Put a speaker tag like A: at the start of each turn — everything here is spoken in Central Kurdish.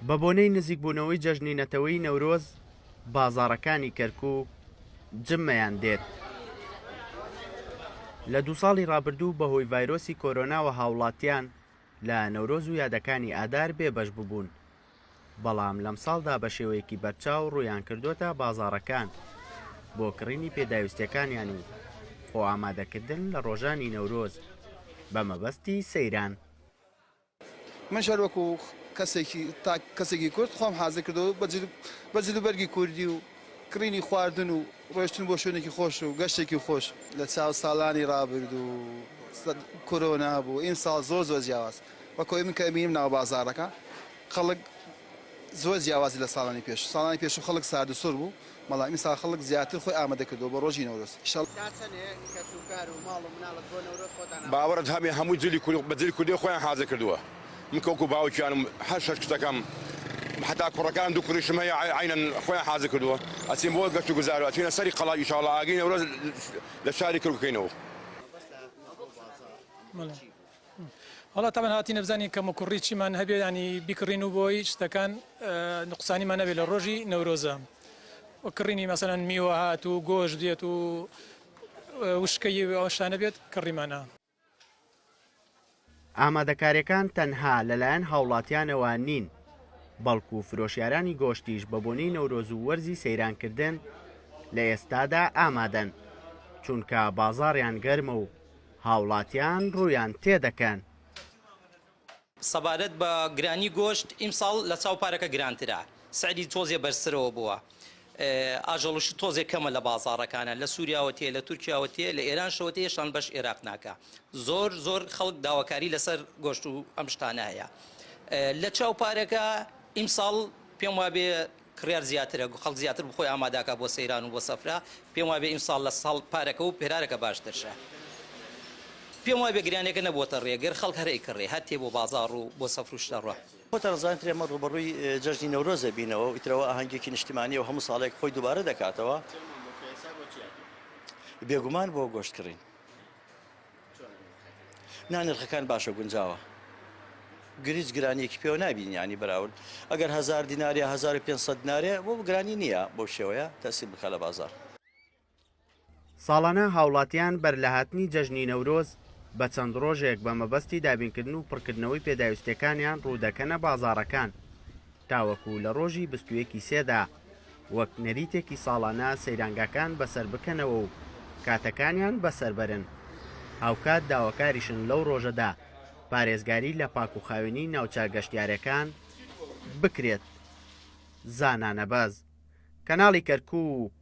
A: بە بۆنەی نزیکبوونەوەی جەژنی نەتەوەی نەورۆز بازاڕەکانی کەرکووک جممەیان دێت. لە 2 ساڵی ڕابردوو بەهۆی ڤایرۆسی کۆرۆناوە هاوڵاتیان لە نەورۆز و یادەکانی ئادار بێبەش ببوون، بەڵام لەم ساڵدا بە شێوەیەکی بەرچاو ڕوویان کردوتە بازاڕەکان بۆ کڕینی پێداویستەکانیان و خۆ ئامادەکردن لە ڕۆژانی نەورۆز بە مەبەستی سەیران.
B: من شەروەکو کەسێکی کورد خۆم حازر کردەوە بە جلوبەرگی کوردی و کڕینی خواردن و ڕۆشتن بۆ شوێنێکی خۆش و گەشتێکی خۆش لە چاو ساڵانی ڕابرد و کۆرۆنا بوو. ئیم ساڵ زۆر جیاواز وەکۆی من کە بینیم ناو بازاڕەکە خەڵک زۆر جیاوازی لە ساڵانی پێش و خەڵک سارد و سوور بوو، مەڵام ئیم ساڵ خەڵک زیاتر خۆی ئامادە کردەوە بە ڕۆژی نەورۆز.
C: باوەڕت هەبێ هەمووی بەجلی کوردی خۆیان حازر کردووە. من کەوکو باوکیانم هەر شەش کچەکەم حتا کوڕەکان دوو کوڕیشم هەیە عینەن خۆیان حازر کردووە. ئەچین بۆ گەشت و گوزار و ئەچینە سەری قەڵا ئینشاڵڵا ئاگەی نەورۆز لە شاری کرد بکەینەوە.
D: هەڵا تاوان هاتیینە بزانین کە مەکوڕی چیمان هەبێ ینی بیکڕین و بۆی شتەکان نقصانیمان نەبێت لە ڕۆژی نەورۆزە. وەکڕینی مەسەلەن میوە هات و گۆشت دێت و وشکەی ئەوشانە بێت کڕیمانە.
A: ئامادەکاریەکان تەنها لەلایەن هاوڵاتیانەوە نین، بەڵکو فرۆشیارانی گۆشتیش بە بۆنەی نەورۆز و وەرزی سەیرانکردن لە ئێستادا ئامادەن، چونکە بازاڕیان گەرمە و هاوڵاتیان ڕوویان تێدەکەن.
E: سەبارەت بە گرانی گۆشت ئیمساڵ لە چاوپارەکە گرانترە، سعری تۆزێ بەرزترەوە بووە. ئاژەڵوش تۆزێک کەمە لە بازاڕەکانە، لە سووریاوە تێ، لە تورکیاوە تێ، لە ئێران شەوە تێشان بەش عێراق ناکە. زۆر خەڵک داواکاری لەسەر گۆشت و ئەم شتانە هەیە. لە چاوپارەکە ئیمساڵ پێم وابێ کڕیار زیاترە، خەڵک زیاتر بخۆی ئاماداکە بۆ سەیران و بۆ سەفرا. پێم وابێ ئیمساڵ لە ساڵ پارەکە و پێرارەکە باشترشە. پێم وای بێگرانێکە نەبووتە ڕێگەر خەڵک هەرەی کڕێ هەتێ بۆ بازاڕ و بۆ سەفر و شتە ڕۆ.
F: خۆتە ڕزانتر ئێمە ڕوبەڕووی جەژنی نەورۆزە بینەوە و ئیترەوە ئاهەنگێکی نیشتیمانی و هەموو ساڵێک خۆی دووبارە دەکاتەوە. بێگومان بۆ گۆشتکڕین. نانرخەکان باشە گونجاوە. گریج گرانیەکی پێوە نابین ینی بەراورد. ئەگەر 1000 دینار یا 1500 دینارێ بۆ گرانی نییە بۆ شێوەیە تەسیب بکە لە بازار.
A: ساڵانە هاوڵاتیان بەر لە هاتنی جەژنی نەورۆز بە چەند ڕۆژێک بە مەبەستی دابینکردن و پڕکردنەوەی پێداویستەکانیان ڕوودەکەنە بازاڕەکان، تاوەکو لە ڕۆژی 21 سێدا وەک نەریتێکی ساڵانە سەیرانگاکان بەسەر بکەنەوە و کاتەکانیان بەسەربەرن. هاوکات داواکاریشن لەو ڕۆژەدا پارێزگاری لە پاکوخاوێنی ناوچە گەشتیارەکان بکرێت. زانانەبەز کەناڵی کەرکووک